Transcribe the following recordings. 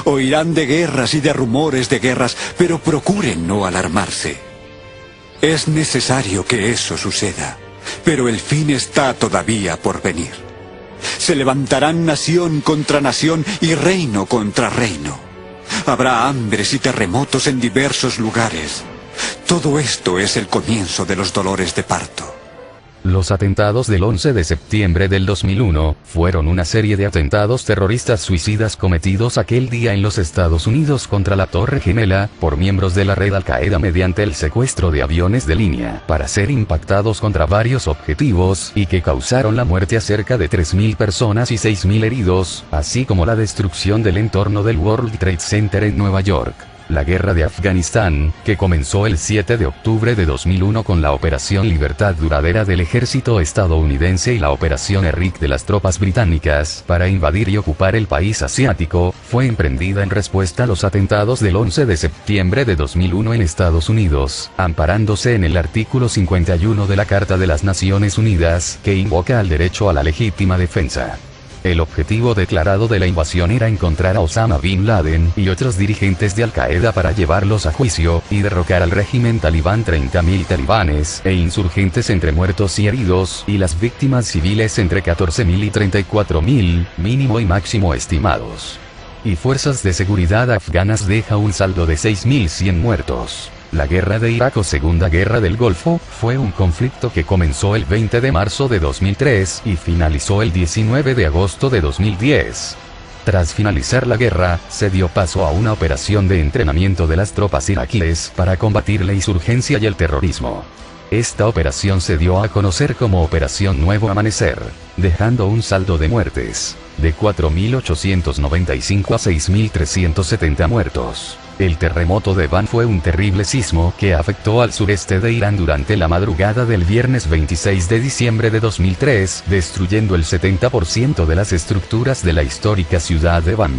Oirán de guerras y de rumores de guerras, pero procuren no alarmarse. Es necesario que eso suceda, pero el fin está todavía por venir. Se levantarán nación contra nación y reino contra reino. Habrá hambres y terremotos en diversos lugares. Todo esto es el comienzo de los dolores de parto. Los atentados del 11 de septiembre del 2001 fueron una serie de atentados terroristas suicidas cometidos aquel día en los Estados Unidos contra la Torre Gemela, por miembros de la red Al-Qaeda mediante el secuestro de aviones de línea para ser impactados contra varios objetivos y que causaron la muerte a cerca de 3.000 personas y 6.000 heridos, así como la destrucción del entorno del World Trade Center en Nueva York. La guerra de Afganistán, que comenzó el 7 de octubre de 2001 con la Operación Libertad Duradera del ejército estadounidense y la Operación Eric de las tropas británicas para invadir y ocupar el país asiático, fue emprendida en respuesta a los atentados del 11 de septiembre de 2001 en Estados Unidos, amparándose en el artículo 51 de la Carta de las Naciones Unidas, que invoca al derecho a la legítima defensa. El objetivo declarado de la invasión era encontrar a Osama Bin Laden y otros dirigentes de Al-Qaeda para llevarlos a juicio, y derrocar al régimen talibán. 30.000 talibanes e insurgentes entre muertos y heridos, y las víctimas civiles entre 14.000 y 34.000, mínimo y máximo estimados. Y fuerzas de seguridad afganas deja un saldo de 6.100 muertos. La guerra de Irak o Segunda Guerra del Golfo, fue un conflicto que comenzó el 20 de marzo de 2003 y finalizó el 19 de agosto de 2010. Tras finalizar la guerra, se dio paso a una operación de entrenamiento de las tropas iraquíes para combatir la insurgencia y el terrorismo. Esta operación se dio a conocer como Operación Nuevo Amanecer, dejando un saldo de muertes de 4.895 a 6.370 muertos. El terremoto de Van fue un terrible sismo que afectó al sureste de Irán durante la madrugada del viernes 26 de diciembre de 2003, destruyendo el 70% de las estructuras de la histórica ciudad de Van.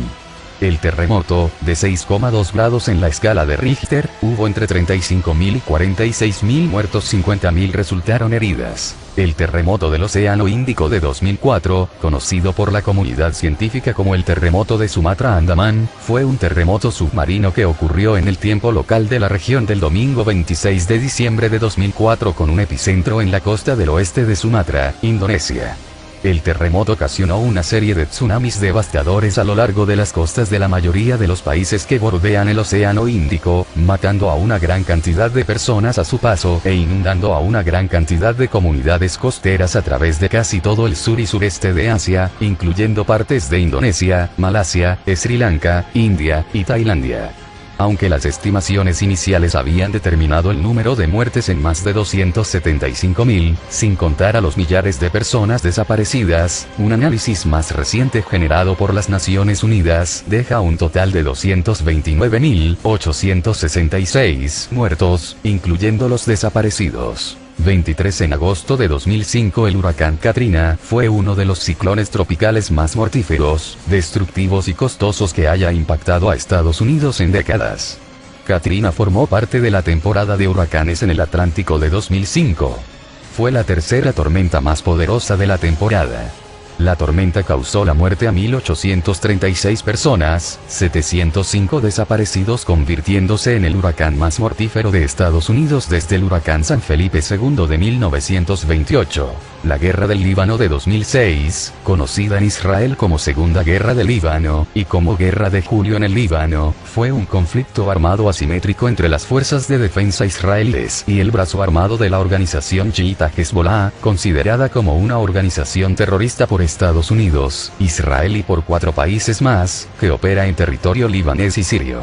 El terremoto, de 6,2 grados en la escala de Richter, hubo entre 35.000 y 46.000 muertos, 50.000 resultaron heridas. El terremoto del Océano Índico de 2004, conocido por la comunidad científica como el terremoto de Sumatra-Andamán, fue un terremoto submarino que ocurrió en el tiempo local de la región del domingo 26 de diciembre de 2004 con un epicentro en la costa del oeste de Sumatra, Indonesia. El terremoto ocasionó una serie de tsunamis devastadores a lo largo de las costas de la mayoría de los países que bordean el Océano Índico, matando a una gran cantidad de personas a su paso e inundando a una gran cantidad de comunidades costeras a través de casi todo el sur y sureste de Asia, incluyendo partes de Indonesia, Malasia, Sri Lanka, India y Tailandia. Aunque las estimaciones iniciales habían determinado el número de muertes en más de 275.000, sin contar a los millares de personas desaparecidas, un análisis más reciente generado por las Naciones Unidas deja un total de 229.866 muertos, incluyendo los desaparecidos. 23 En agosto de 2005 el huracán Katrina fue uno de los ciclones tropicales más mortíferos, destructivos y costosos que haya impactado a Estados Unidos en décadas. Katrina formó parte de la temporada de huracanes en el Atlántico de 2005. Fue la tercera tormenta más poderosa de la temporada. La tormenta causó la muerte a 1.836 personas, 705 desaparecidos, convirtiéndose en el huracán más mortífero de Estados Unidos desde el huracán San Felipe II de 1928. La Guerra del Líbano de 2006, conocida en Israel como Segunda Guerra del Líbano, y como Guerra de Julio en el Líbano, fue un conflicto armado asimétrico entre las fuerzas de defensa israelíes y el brazo armado de la organización chiita Hezbollah, considerada como una organización terrorista por Estados Unidos, Israel y por 4 países más, que opera en territorio libanés y sirio.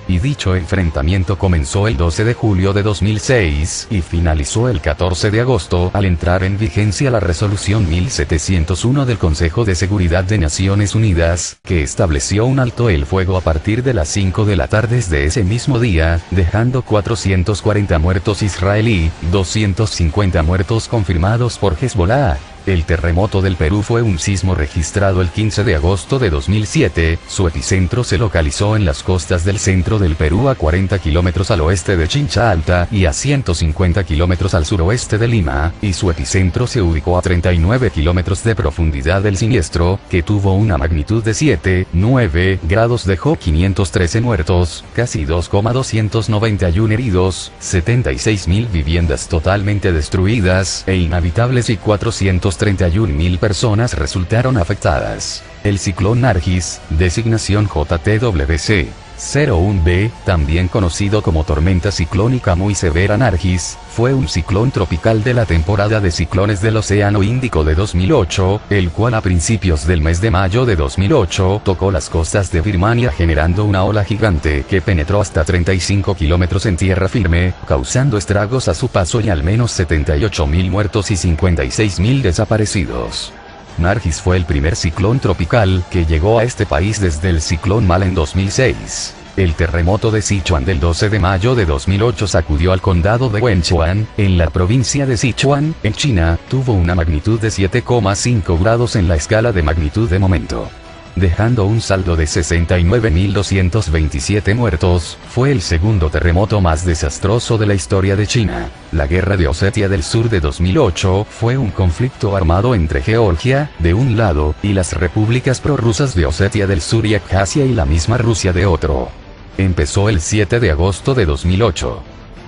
Y dicho enfrentamiento comenzó el 12 de julio de 2006 y finalizó el 14 de agosto al entrar en vigencia la resolución 1701 del Consejo de Seguridad de Naciones Unidas, que estableció un alto el fuego a partir de las 5 de la tarde de ese mismo día, dejando 440 muertos israelí, 250 muertos confirmados por Hezbollah. El terremoto del Perú fue un sismo registrado el 15 de agosto de 2007, su epicentro se localizó en las costas del centro del Perú a 40 kilómetros al oeste de Chincha Alta y a 150 kilómetros al suroeste de Lima, y su epicentro se ubicó a 39 kilómetros de profundidad del siniestro, que tuvo una magnitud de 7,9 grados, dejó 513 muertos, casi 2,291 heridos, 76.000 viviendas totalmente destruidas e inhabitables y 431.000 personas resultaron afectadas. El ciclón Nargis, designación JTWC 01B, también conocido como tormenta ciclónica muy severa Nargis, fue un ciclón tropical de la temporada de ciclones del Océano Índico de 2008, el cual a principios del mes de mayo de 2008 tocó las costas de Birmania generando una ola gigante que penetró hasta 35 kilómetros en tierra firme, causando estragos a su paso y al menos 78.000 muertos y 56.000 desaparecidos. Nargis fue el primer ciclón tropical que llegó a este país desde el ciclón Mal en 2006. El terremoto de Sichuan del 12 de mayo de 2008 sacudió al condado de Wenchuan, en la provincia de Sichuan, en China, tuvo una magnitud de 7,5 grados en la escala de magnitud de momento. Dejando un saldo de 69.227 muertos, fue el segundo terremoto más desastroso de la historia de China. La guerra de Osetia del Sur de 2008 fue un conflicto armado entre Georgia, de un lado, y las repúblicas prorrusas de Osetia del Sur y Abjasia y la misma Rusia de otro. Empezó el 7 de agosto de 2008.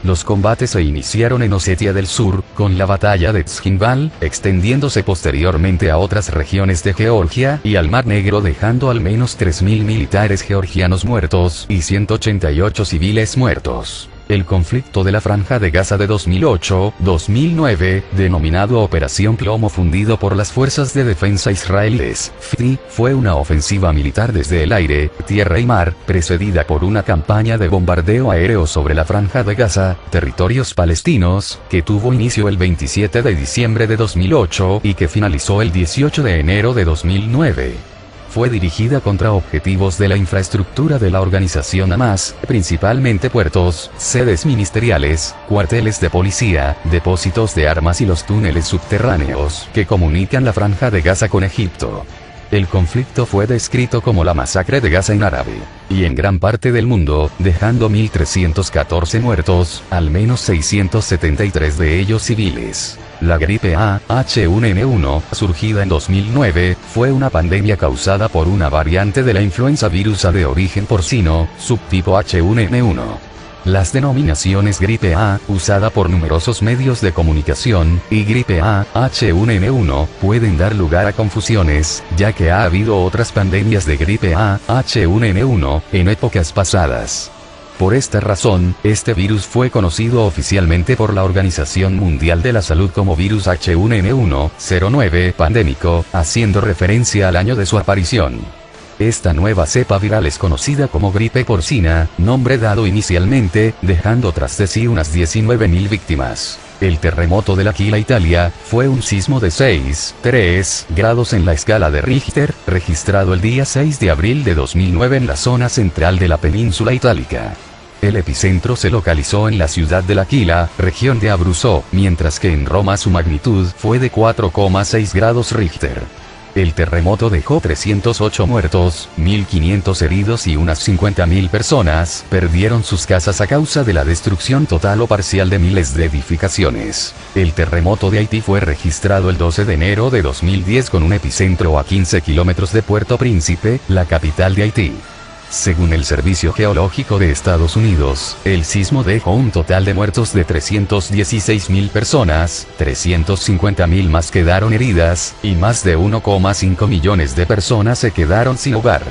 Los combates se iniciaron en Osetia del Sur, con la batalla de Tzhinval, extendiéndose posteriormente a otras regiones de Georgia y al Mar Negro, dejando al menos 3.000 militares georgianos muertos y 188 civiles muertos. El conflicto de la Franja de Gaza de 2008-2009, denominado Operación Plomo fundido por las fuerzas de defensa israelíes, FDI, fue una ofensiva militar desde el aire, tierra y mar, precedida por una campaña de bombardeo aéreo sobre la Franja de Gaza, territorios palestinos, que tuvo inicio el 27 de diciembre de 2008 y que finalizó el 18 de enero de 2009. Fue dirigida contra objetivos de la infraestructura de la organización Hamas, principalmente puertos, sedes ministeriales, cuarteles de policía, depósitos de armas y los túneles subterráneos que comunican la Franja de Gaza con Egipto. El conflicto fue descrito como la masacre de Gaza en árabe, y en gran parte del mundo, dejando 1.314 muertos, al menos 673 de ellos civiles. La gripe A, H1N1, surgida en 2009, fue una pandemia causada por una variante de la influenza virusa de origen porcino, subtipo H1N1. Las denominaciones gripe A, usada por numerosos medios de comunicación, y gripe A, H1N1, pueden dar lugar a confusiones, ya que ha habido otras pandemias de gripe A, H1N1, en épocas pasadas. Por esta razón, este virus fue conocido oficialmente por la Organización Mundial de la Salud como virus H1N1, 09 pandémico, haciendo referencia al año de su aparición. Esta nueva cepa viral es conocida como gripe porcina, nombre dado inicialmente, dejando tras de sí unas 19.000 víctimas. El terremoto de L'Aquila, Italia, fue un sismo de 6,3 grados en la escala de Richter, registrado el día 6 de abril de 2009 en la zona central de la península itálica. El epicentro se localizó en la ciudad de L'Aquila, región de Abruzzo, mientras que en Roma su magnitud fue de 4,6 grados Richter. El terremoto dejó 308 muertos, 1.500 heridos y unas 50.000 personas perdieron sus casas a causa de la destrucción total o parcial de miles de edificaciones. El terremoto de Haití fue registrado el 12 de enero de 2010 con un epicentro a 15 kilómetros de Puerto Príncipe, la capital de Haití. Según el Servicio Geológico de Estados Unidos, el sismo dejó un total de muertos de 316.000 personas, 350.000 más quedaron heridas, y más de 1,5 millones de personas se quedaron sin hogar.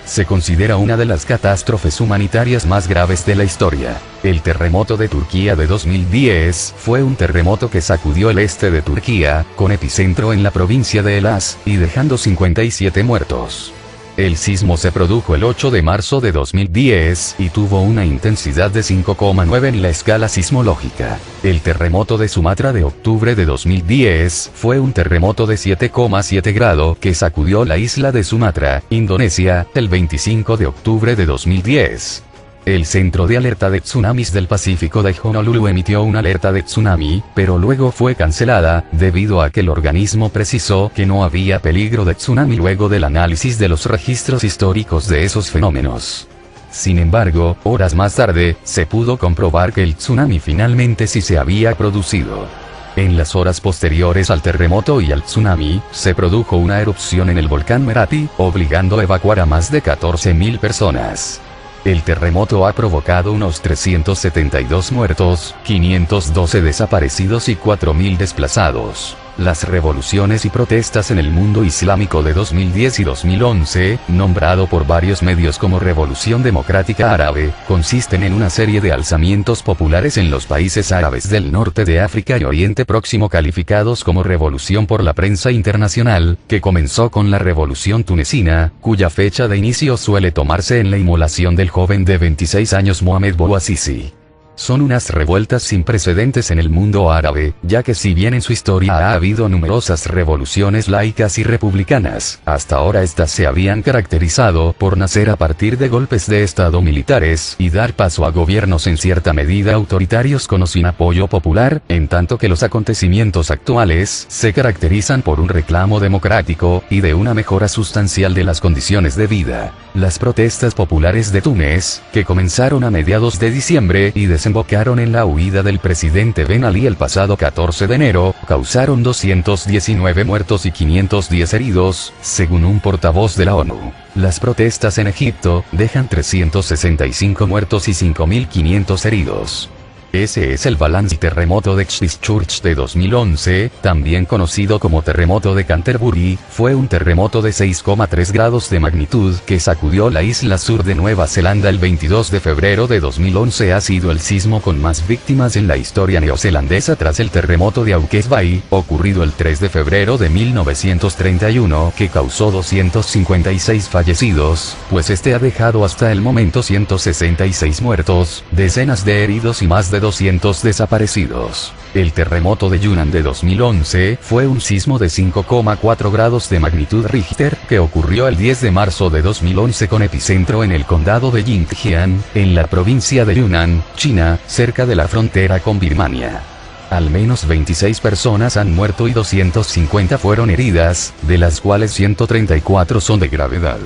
Se considera una de las catástrofes humanitarias más graves de la historia. El terremoto de Turquía de 2010 fue un terremoto que sacudió el este de Turquía, con epicentro en la provincia de Elaz, y dejando 57 muertos. El sismo se produjo el 8 de marzo de 2010 y tuvo una intensidad de 5,9 en la escala sismológica. El terremoto de Sumatra de octubre de 2010 fue un terremoto de 7,7 grado que sacudió la isla de Sumatra, Indonesia, el 25 de octubre de 2010. El Centro de Alerta de Tsunamis del Pacífico de Honolulu emitió una alerta de tsunami, pero luego fue cancelada, debido a que el organismo precisó que no había peligro de tsunami luego del análisis de los registros históricos de esos fenómenos. Sin embargo, horas más tarde, se pudo comprobar que el tsunami finalmente sí se había producido. En las horas posteriores al terremoto y al tsunami, se produjo una erupción en el volcán Merapi, obligando a evacuar a más de 14.000 personas. El terremoto ha provocado unos 372 muertos, 512 desaparecidos y 4.000 desplazados. Las revoluciones y protestas en el mundo islámico de 2010 y 2011, nombrado por varios medios como Revolución Democrática Árabe, consisten en una serie de alzamientos populares en los países árabes del norte de África y Oriente Próximo calificados como revolución por la prensa internacional, que comenzó con la revolución tunecina, cuya fecha de inicio suele tomarse en la inmolación del joven de 26 años Mohamed Bouazizi. Son unas revueltas sin precedentes en el mundo árabe, ya que si bien en su historia ha habido numerosas revoluciones laicas y republicanas, hasta ahora estas se habían caracterizado por nacer a partir de golpes de estado militares y dar paso a gobiernos en cierta medida autoritarios con o sin apoyo popular, en tanto que los acontecimientos actuales se caracterizan por un reclamo democrático y de una mejora sustancial de las condiciones de vida. Las protestas populares de Túnez, que comenzaron a mediados de diciembre y desembocaron en la huida del presidente Ben Ali el pasado 14 de enero, causaron 219 muertos y 510 heridos, según un portavoz de la ONU. Las protestas en Egipto dejan 365 muertos y 5.500 heridos. Ese es el balance del terremoto de Christchurch de 2011, también conocido como terremoto de Canterbury. Fue un terremoto de 6,3 grados de magnitud que sacudió la isla sur de Nueva Zelanda el 22 de febrero de 2011. Ha sido el sismo con más víctimas en la historia neozelandesa tras el terremoto de Hawke's Bay, ocurrido el 3 de febrero de 1931, que causó 256 fallecidos, pues este ha dejado hasta el momento 166 muertos, decenas de heridos y más de 200 desaparecidos. El terremoto de Yunnan de 2011 fue un sismo de 5,4 grados de magnitud Richter, que ocurrió el 10 de marzo de 2011 con epicentro en el condado de Jingjiang, en la provincia de Yunnan, China, cerca de la frontera con Birmania. Al menos 26 personas han muerto y 250 fueron heridas, de las cuales 134 son de gravedad.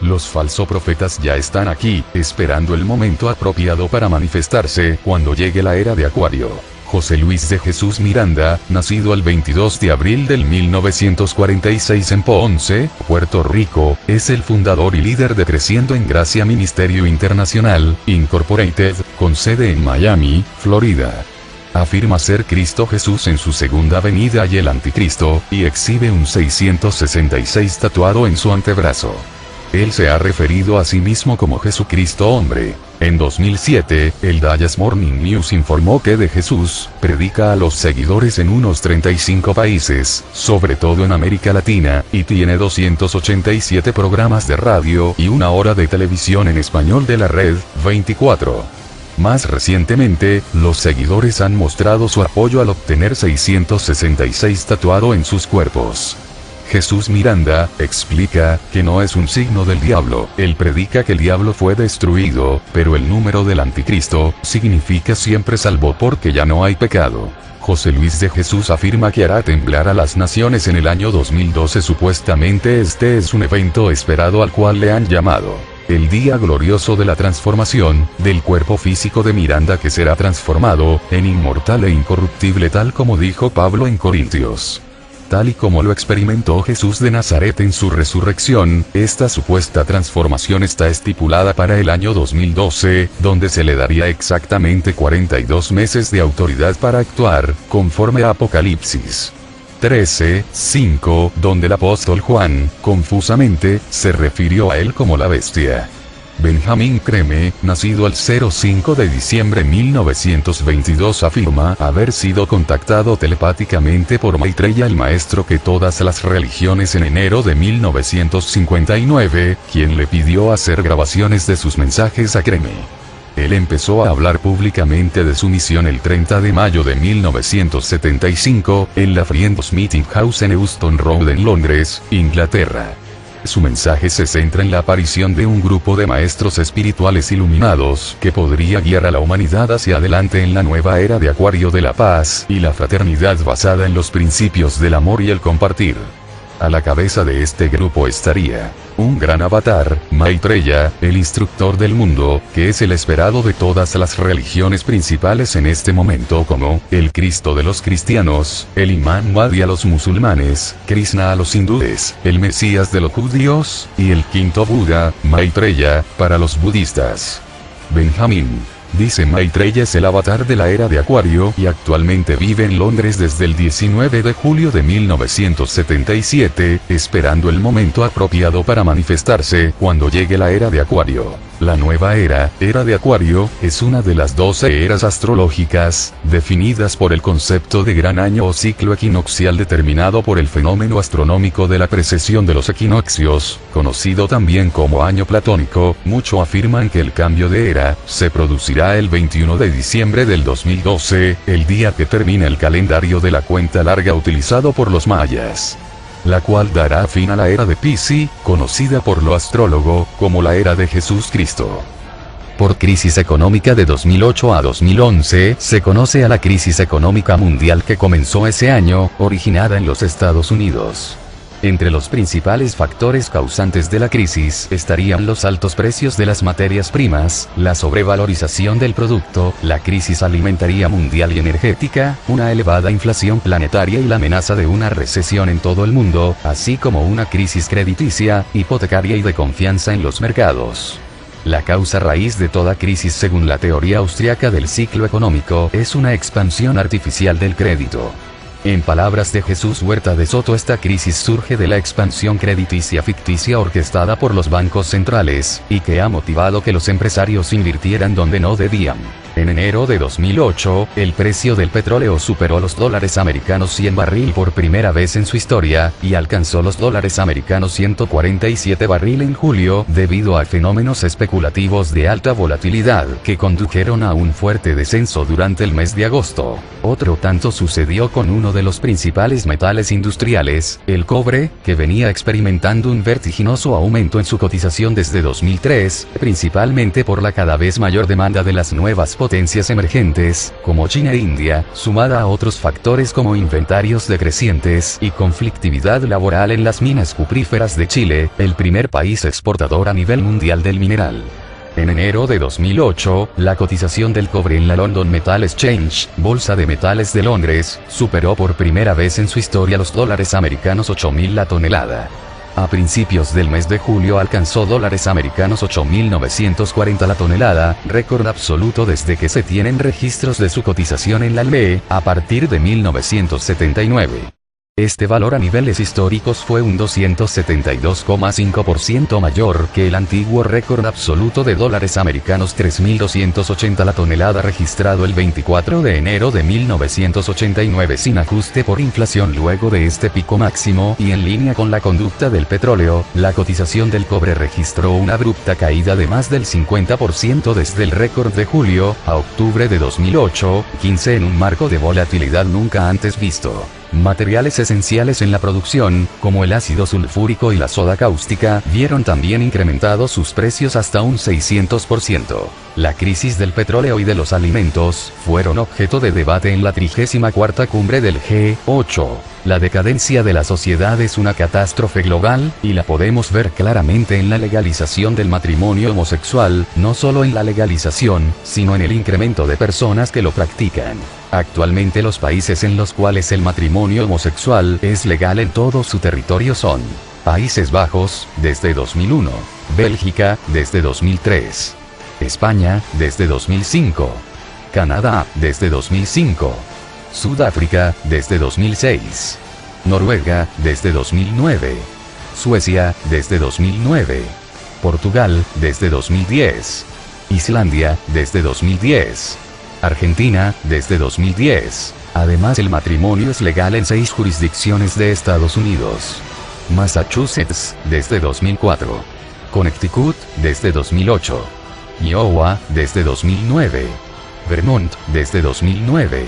Los falsoprofetas ya están aquí, esperando el momento apropiado para manifestarse, cuando llegue la era de Acuario. José Luis de Jesús Miranda, nacido el 22 de abril del 1946 en Ponce, Puerto Rico, es el fundador y líder de Creciendo en Gracia Ministerio Internacional, Incorporated, con sede en Miami, Florida. Afirma ser Cristo Jesús en su segunda venida y el Anticristo, y exhibe un 666 tatuado en su antebrazo. Él se ha referido a sí mismo como Jesucristo hombre. En 2007, el Dallas Morning News informó que de Jesús predica a los seguidores en unos 35 países, sobre todo en América Latina, y tiene 287 programas de radio y 1 hora de televisión en español de la red 24. Más recientemente, los seguidores han mostrado su apoyo al obtener 666 tatuado en sus cuerpos. Jesús Miranda explica que no es un signo del diablo. Él predica que el diablo fue destruido, pero el número del anticristo significa siempre salvo porque ya no hay pecado. José Luis de Jesús afirma que hará temblar a las naciones en el año 2012. Supuestamente este es un evento esperado al cual le han llamado el día glorioso de la transformación del cuerpo físico de Miranda, que será transformado en inmortal e incorruptible, tal como dijo Pablo en Corintios. Tal y como lo experimentó Jesús de Nazaret en su resurrección, esta supuesta transformación está estipulada para el año 2012, donde se le daría exactamente 42 meses de autoridad para actuar, conforme a Apocalipsis 13:5, donde el apóstol Juan, confusamente, se refirió a él como la bestia. Benjamín Creme, nacido el 05 de diciembre de 1922, afirma haber sido contactado telepáticamente por Maitreya, el maestro que todas las religiones, en enero de 1959, quien le pidió hacer grabaciones de sus mensajes a Creme. Él empezó a hablar públicamente de su misión el 30 de mayo de 1975, en la Friends Meeting House en Euston Road en Londres, Inglaterra. Su mensaje se centra en la aparición de un grupo de maestros espirituales iluminados que podría guiar a la humanidad hacia adelante en la nueva era de Acuario de la paz y la fraternidad basada en los principios del amor y el compartir. A la cabeza de este grupo estaría un gran avatar, Maitreya, el instructor del mundo, que es el esperado de todas las religiones principales en este momento, como el Cristo de los cristianos, el Imán Mahdi a los musulmanes, Krishna a los hindúes, el Mesías de los judíos, y el quinto Buda, Maitreya, para los budistas. Benjamín. Dice Maitreya es el avatar de la era de Acuario y actualmente vive en Londres desde el 19 de julio de 1977, esperando el momento apropiado para manifestarse cuando llegue la era de Acuario. La nueva era de Acuario, es una de las 12 eras astrológicas, definidas por el concepto de gran año o ciclo equinoccial determinado por el fenómeno astronómico de la precesión de los equinoccios, conocido también como año platónico. Muchos afirman que el cambio de era se producirá el 21 de diciembre del 2012, el día que termina el calendario de la cuenta larga utilizado por los mayas, la cual dará fin a la era de Piscis, conocida por los astrólogos como la era de Jesús Cristo. Por crisis económica de 2008 a 2011, se conoce a la crisis económica mundial que comenzó ese año, originada en los Estados Unidos. Entre los principales factores causantes de la crisis estarían los altos precios de las materias primas, la sobrevalorización del producto, la crisis alimentaria mundial y energética, una elevada inflación planetaria y la amenaza de una recesión en todo el mundo, así como una crisis crediticia, hipotecaria y de confianza en los mercados. La causa raíz de toda crisis, según la teoría austriaca del ciclo económico, es una expansión artificial del crédito. En palabras de Jesús Huerta de Soto, esta crisis surge de la expansión crediticia ficticia orquestada por los bancos centrales, y que ha motivado que los empresarios invirtieran donde no debían. En enero de 2008, el precio del petróleo superó los dólares americanos 100 barril por primera vez en su historia, y alcanzó los dólares americanos 147 barril en julio, debido a fenómenos especulativos de alta volatilidad que condujeron a un fuerte descenso durante el mes de agosto. Otro tanto sucedió con uno de los principales metales industriales, el cobre, que venía experimentando un vertiginoso aumento en su cotización desde 2003, principalmente por la cada vez mayor demanda de las nuevas potencias emergentes, como China e India, sumada a otros factores como inventarios decrecientes y conflictividad laboral en las minas cupríferas de Chile, el primer país exportador a nivel mundial del mineral. En enero de 2008, la cotización del cobre en la London Metal Exchange, bolsa de metales de Londres, superó por primera vez en su historia los dólares americanos 8.000 la tonelada. A principios del mes de julio alcanzó dólares americanos 8.940 la tonelada, récord absoluto desde que se tienen registros de su cotización en la LME, a partir de 1979. Este valor a niveles históricos fue un 272,5% mayor que el antiguo récord absoluto de dólares americanos 3.280 la tonelada registrado el 24 de enero de 1989 sin ajuste por inflación. Luego de este pico máximo, y en línea con la conducta del petróleo, la cotización del cobre registró una abrupta caída de más del 50% desde el récord de julio a octubre de 2008, 15 en un marco de volatilidad nunca antes visto. Materiales esenciales en la producción, como el ácido sulfúrico y la soda cáustica, vieron también incrementados sus precios hasta un 600%. La crisis del petróleo y de los alimentos fueron objeto de debate en la 34ª cumbre del G8. La decadencia de la sociedad es una catástrofe global, y la podemos ver claramente en la legalización del matrimonio homosexual, no solo en la legalización, sino en el incremento de personas que lo practican. Actualmente los países en los cuales el matrimonio homosexual es legal en todo su territorio son: Países Bajos, desde 2001, Bélgica, desde 2003, España, desde 2005, Canadá, desde 2005, Sudáfrica, desde 2006, Noruega, desde 2009, Suecia, desde 2009, Portugal, desde 2010, Islandia, desde 2010, Argentina, desde 2010. Además, el matrimonio es legal en 6 jurisdicciones de Estados Unidos: Massachusetts, desde 2004, Connecticut, desde 2008, Iowa, desde 2009, Vermont, desde 2009,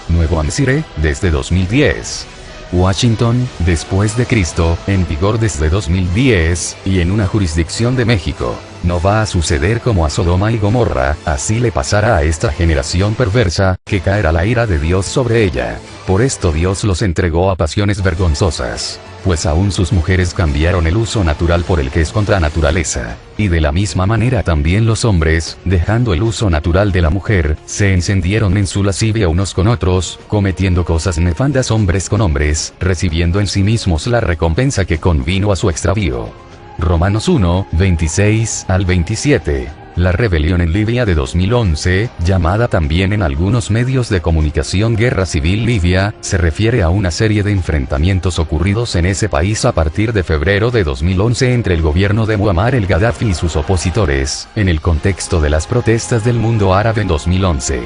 Nuevo Hampshire, desde 2010, Washington, después de Cristo, en vigor desde 2010, y en una jurisdicción de México. No va a suceder como a Sodoma y Gomorra, así le pasará a esta generación perversa, que caerá la ira de Dios sobre ella. Por esto Dios los entregó a pasiones vergonzosas, pues aún sus mujeres cambiaron el uso natural por el que es contra naturaleza. Y de la misma manera también los hombres, dejando el uso natural de la mujer, se encendieron en su lascivia unos con otros, cometiendo cosas nefandas hombres con hombres, recibiendo en sí mismos la recompensa que convino a su extravío. Romanos 1, 26 al 27. La rebelión en Libia de 2011, llamada también en algunos medios de comunicación Guerra Civil Libia, se refiere a una serie de enfrentamientos ocurridos en ese país a partir de febrero de 2011 entre el gobierno de Muammar el-Gaddafi y sus opositores, en el contexto de las protestas del mundo árabe en 2011.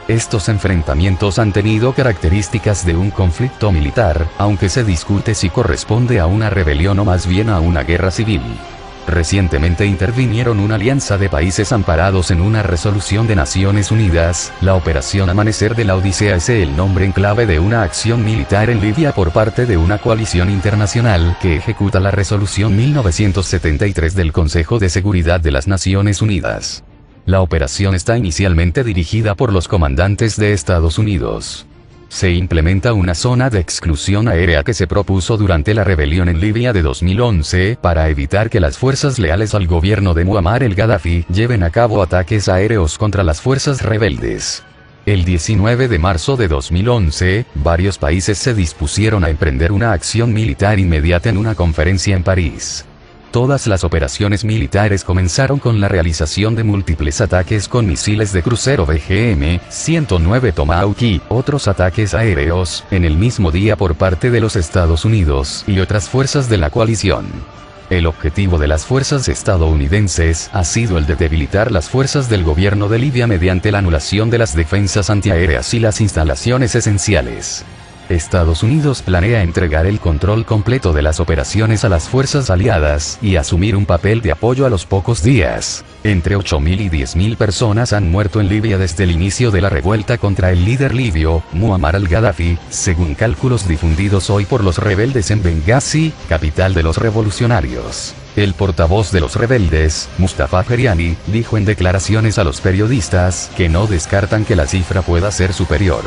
Estos enfrentamientos han tenido características de un conflicto militar, aunque se discute si corresponde a una rebelión o más bien a una guerra civil. Recientemente intervinieron una alianza de países amparados en una resolución de Naciones Unidas. La Operación Amanecer de la Odisea es el nombre en clave de una acción militar en Libia por parte de una coalición internacional que ejecuta la resolución 1973 del Consejo de Seguridad de las Naciones Unidas. La operación está inicialmente dirigida por los comandantes de Estados Unidos. Se implementa una zona de exclusión aérea que se propuso durante la rebelión en Libia de 2011, para evitar que las fuerzas leales al gobierno de Muammar el-Gaddafi lleven a cabo ataques aéreos contra las fuerzas rebeldes. El 19 de marzo de 2011, varios países se dispusieron a emprender una acción militar inmediata en una conferencia en París. Todas las operaciones militares comenzaron con la realización de múltiples ataques con misiles de crucero BGM-109 Tomahawk y otros ataques aéreos, en el mismo día por parte de los Estados Unidos y otras fuerzas de la coalición. El objetivo de las fuerzas estadounidenses ha sido el de debilitar las fuerzas del gobierno de Libia mediante la anulación de las defensas antiaéreas y las instalaciones esenciales. Estados Unidos planea entregar el control completo de las operaciones a las fuerzas aliadas y asumir un papel de apoyo a los pocos días. Entre 8.000 y 10.000 personas han muerto en Libia desde el inicio de la revuelta contra el líder libio, Muammar al-Gaddafi, según cálculos difundidos hoy por los rebeldes en Benghazi, capital de los revolucionarios. El portavoz de los rebeldes, Mustafa Feriani, dijo en declaraciones a los periodistas que no descartan que la cifra pueda ser superior.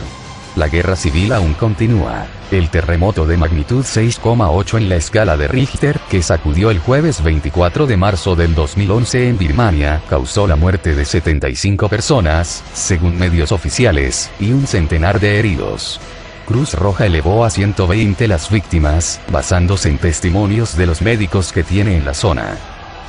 La guerra civil aún continúa. El terremoto de magnitud 6,8 en la escala de Richter, que sacudió el jueves 24 de marzo del 2011 en Birmania, causó la muerte de 75 personas, según medios oficiales, y un centenar de heridos. Cruz Roja elevó a 120 las víctimas, basándose en testimonios de los médicos que tiene en la zona.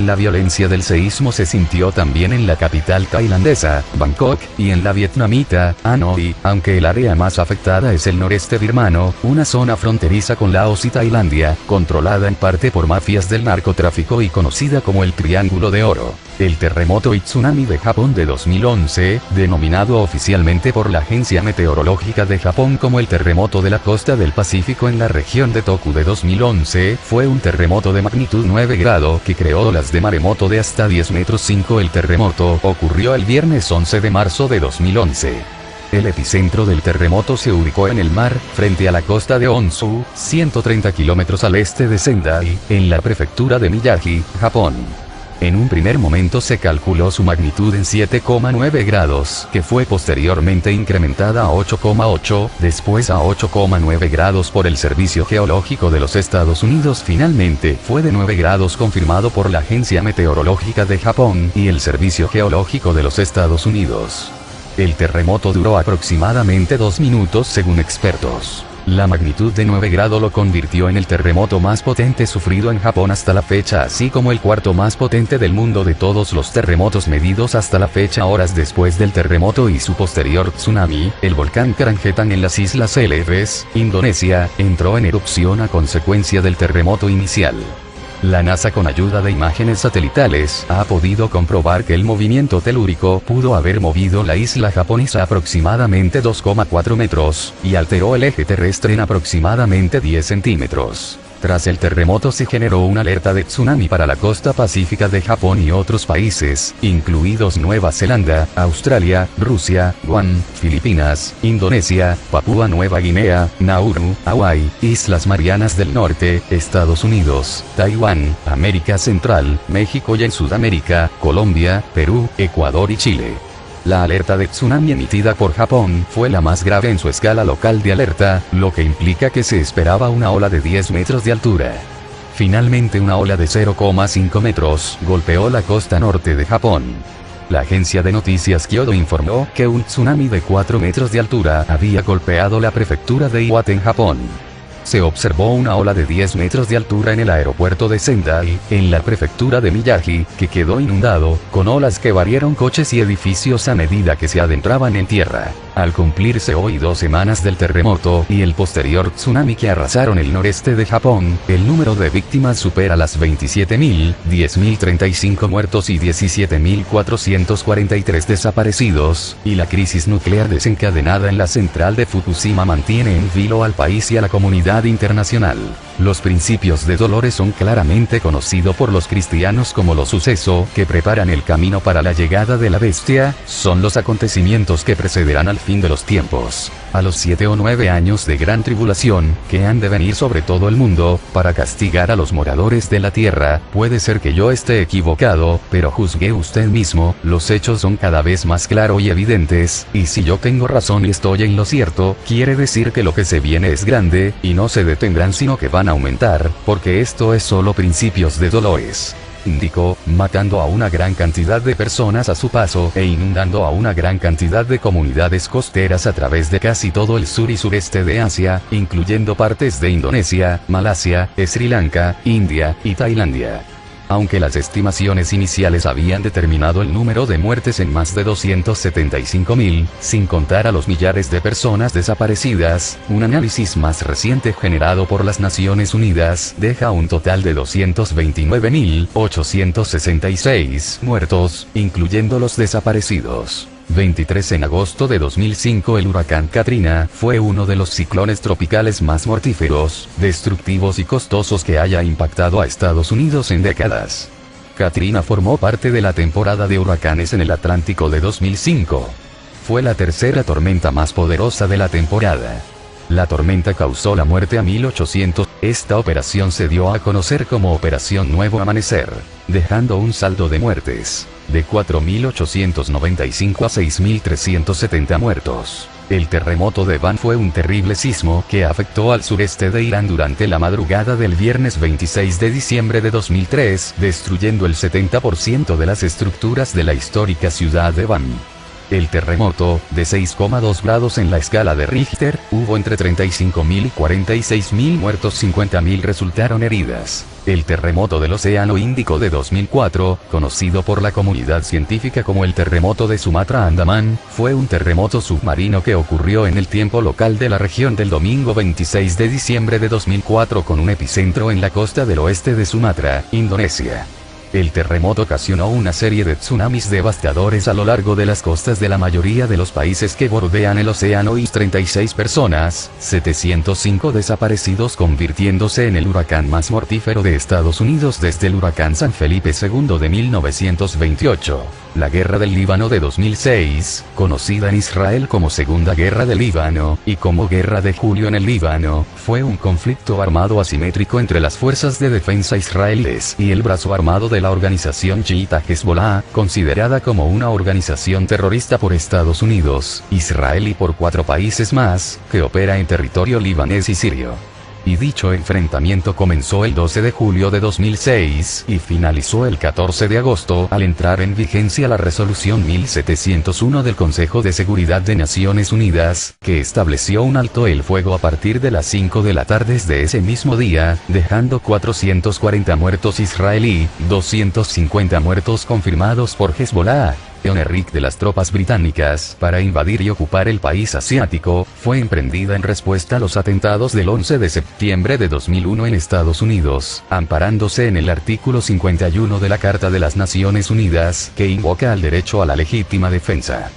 La violencia del seísmo se sintió también en la capital tailandesa, Bangkok, y en la vietnamita, Hanoi, aunque el área más afectada es el noreste birmano, una zona fronteriza con Laos y Tailandia, controlada en parte por mafias del narcotráfico y conocida como el Triángulo de Oro. El terremoto y tsunami de Japón de 2011, denominado oficialmente por la Agencia Meteorológica de Japón como el terremoto de la costa del Pacífico en la región de Toku de 2011, fue un terremoto de magnitud 9 grado que creó olas de maremoto de hasta 10 metros 5. El terremoto ocurrió el viernes 11 de marzo de 2011. El epicentro del terremoto se ubicó en el mar, frente a la costa de Honshu, 130 kilómetros al este de Sendai, en la prefectura de Miyagi, Japón. En un primer momento se calculó su magnitud en 7,9 grados, que fue posteriormente incrementada a 8,8, después a 8,9 grados por el Servicio Geológico de los Estados Unidos. Finalmente, fue de 9 grados confirmado por la Agencia Meteorológica de Japón y el Servicio Geológico de los Estados Unidos. El terremoto duró aproximadamente 2 minutos según expertos. La magnitud de 9 grados lo convirtió en el terremoto más potente sufrido en Japón hasta la fecha, así como el cuarto más potente del mundo de todos los terremotos medidos hasta la fecha. Horas después del terremoto y su posterior tsunami, el volcán Karangetang en las Islas Celebes, Indonesia, entró en erupción a consecuencia del terremoto inicial. La NASA, con ayuda de imágenes satelitales, ha podido comprobar que el movimiento telúrico pudo haber movido la isla japonesa aproximadamente 2,4 metros, y alteró el eje terrestre en aproximadamente 10 centímetros. Tras el terremoto se generó una alerta de tsunami para la costa pacífica de Japón y otros países, incluidos Nueva Zelanda, Australia, Rusia, Guam, Filipinas, Indonesia, Papúa Nueva Guinea, Nauru, Hawái, Islas Marianas del Norte, Estados Unidos, Taiwán, América Central, México y en Sudamérica, Colombia, Perú, Ecuador y Chile. La alerta de tsunami emitida por Japón fue la más grave en su escala local de alerta, lo que implica que se esperaba una ola de 10 metros de altura. Finalmente una ola de 0,5 metros golpeó la costa norte de Japón. La agencia de noticias Kyodo informó que un tsunami de 4 metros de altura había golpeado la prefectura de Iwate en Japón. Se observó una ola de 10 metros de altura en el aeropuerto de Sendai, en la prefectura de Miyagi, que quedó inundado, con olas que barrieron coches y edificios a medida que se adentraban en tierra. Al cumplirse hoy 2 semanas del terremoto y el posterior tsunami que arrasaron el noreste de Japón, el número de víctimas supera las 27.000, 10.035 muertos y 17.443 desaparecidos, y la crisis nuclear desencadenada en la central de Fukushima mantiene en vilo al país y a la comunidad internacional. Los principios de dolores son claramente conocidos por los cristianos como los sucesos que preparan el camino para la llegada de la bestia, son los acontecimientos que precederán al fin de los tiempos. A los 7 o 9 años de gran tribulación, que han de venir sobre todo el mundo, para castigar a los moradores de la tierra, puede ser que yo esté equivocado, pero juzgue usted mismo, los hechos son cada vez más claros y evidentes, y si yo tengo razón y estoy en lo cierto, quiere decir que lo que se viene es grande, y no se detendrán sino que van a aumentar, porque esto es solo principios de dolores. Indicó, matando a una gran cantidad de personas a su paso e inundando a una gran cantidad de comunidades costeras a través de casi todo el sur y sureste de Asia, incluyendo partes de Indonesia, Malasia, Sri Lanka, India y Tailandia. Aunque las estimaciones iniciales habían determinado el número de muertes en más de 275.000, sin contar a los millares de personas desaparecidas, un análisis más reciente generado por las Naciones Unidas deja un total de 229.866 muertos, incluyendo los desaparecidos. 23 En agosto de 2005 el huracán Katrina fue uno de los ciclones tropicales más mortíferos, destructivos y costosos que haya impactado a Estados Unidos en décadas. Katrina formó parte de la temporada de huracanes en el Atlántico de 2005. Fue la tercera tormenta más poderosa de la temporada. La tormenta causó la muerte a 1.800. Esta operación se dio a conocer como Operación Nuevo Amanecer, dejando un saldo de muertes de 4.895 a 6.370 muertos. El terremoto de Van fue un terrible sismo que afectó al sureste de Irán durante la madrugada del viernes 26 de diciembre de 2003, destruyendo el 70% de las estructuras de la histórica ciudad de Van. El terremoto, de 6,2 grados en la escala de Richter, hubo entre 35.000 y 46.000 muertos, 50.000 resultaron heridas. El terremoto del Océano Índico de 2004, conocido por la comunidad científica como el terremoto de Sumatra-Andamán, fue un terremoto submarino que ocurrió en el tiempo local de la región del domingo 26 de diciembre de 2004 con un epicentro en la costa del oeste de Sumatra, Indonesia. El terremoto ocasionó una serie de tsunamis devastadores a lo largo de las costas de la mayoría de los países que bordean el océano y 36 personas, 705 desaparecidos, convirtiéndose en el huracán más mortífero de Estados Unidos desde el huracán San Felipe II de 1928. La Guerra del Líbano de 2006, conocida en Israel como Segunda Guerra del Líbano, y como Guerra de Julio en el Líbano, fue un conflicto armado asimétrico entre las fuerzas de defensa israelíes y el brazo armado de la organización chiita Hezbollah, considerada como una organización terrorista por Estados Unidos, Israel y por 4 países más, que opera en territorio libanés y sirio. Y dicho enfrentamiento comenzó el 12 de julio de 2006 y finalizó el 14 de agosto al entrar en vigencia la resolución 1701 del Consejo de Seguridad de Naciones Unidas, que estableció un alto el fuego a partir de las 5 de la tarde de ese mismo día, dejando 440 muertos israelí, 250 muertos confirmados por Hezbollah. Enrique de las tropas británicas para invadir y ocupar el país asiático, fue emprendida en respuesta a los atentados del 11 de septiembre de 2001 en Estados Unidos, amparándose en el artículo 51 de la Carta de las Naciones Unidas, que invoca al derecho a la legítima defensa.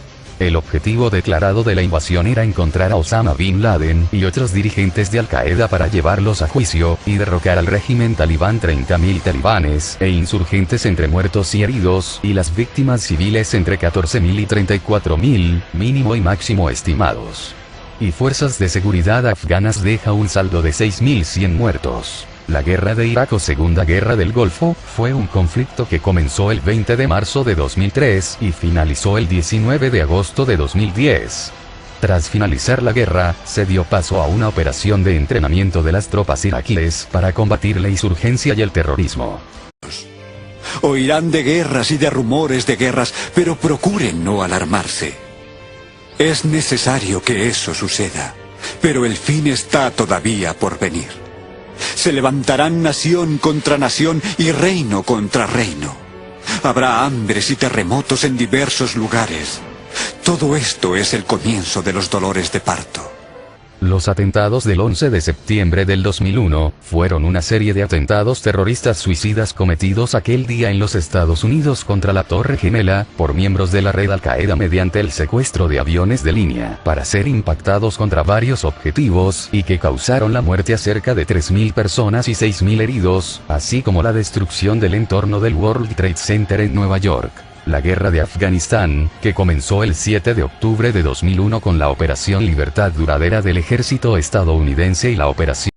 El objetivo declarado de la invasión era encontrar a Osama Bin Laden y otros dirigentes de Al-Qaeda para llevarlos a juicio, y derrocar al régimen talibán. 30.000 talibanes e insurgentes entre muertos y heridos, y las víctimas civiles entre 14.000 y 34.000, mínimo y máximo estimados. Y fuerzas de seguridad afganas deja un saldo de 6.100 muertos. La guerra de Irak o Segunda Guerra del Golfo, fue un conflicto que comenzó el 20 de marzo de 2003 y finalizó el 19 de agosto de 2010. Tras finalizar la guerra, se dio paso a una operación de entrenamiento de las tropas iraquíes para combatir la insurgencia y el terrorismo. Oirán de guerras y de rumores de guerras, pero procuren no alarmarse. Es necesario que eso suceda, pero el fin está todavía por venir. Se levantarán nación contra nación y reino contra reino. Habrá hambres y terremotos en diversos lugares. Todo esto es el comienzo de los dolores de parto. Los atentados del 11 de septiembre del 2001, fueron una serie de atentados terroristas suicidas cometidos aquel día en los Estados Unidos contra la Torre Gemela, por miembros de la red Al-Qaeda mediante el secuestro de aviones de línea, para ser impactados contra varios objetivos, y que causaron la muerte a cerca de 3.000 personas y 6.000 heridos, así como la destrucción del entorno del World Trade Center en Nueva York. La guerra de Afganistán, que comenzó el 7 de octubre de 2001 con la Operación Libertad Duradera del ejército estadounidense y la Operación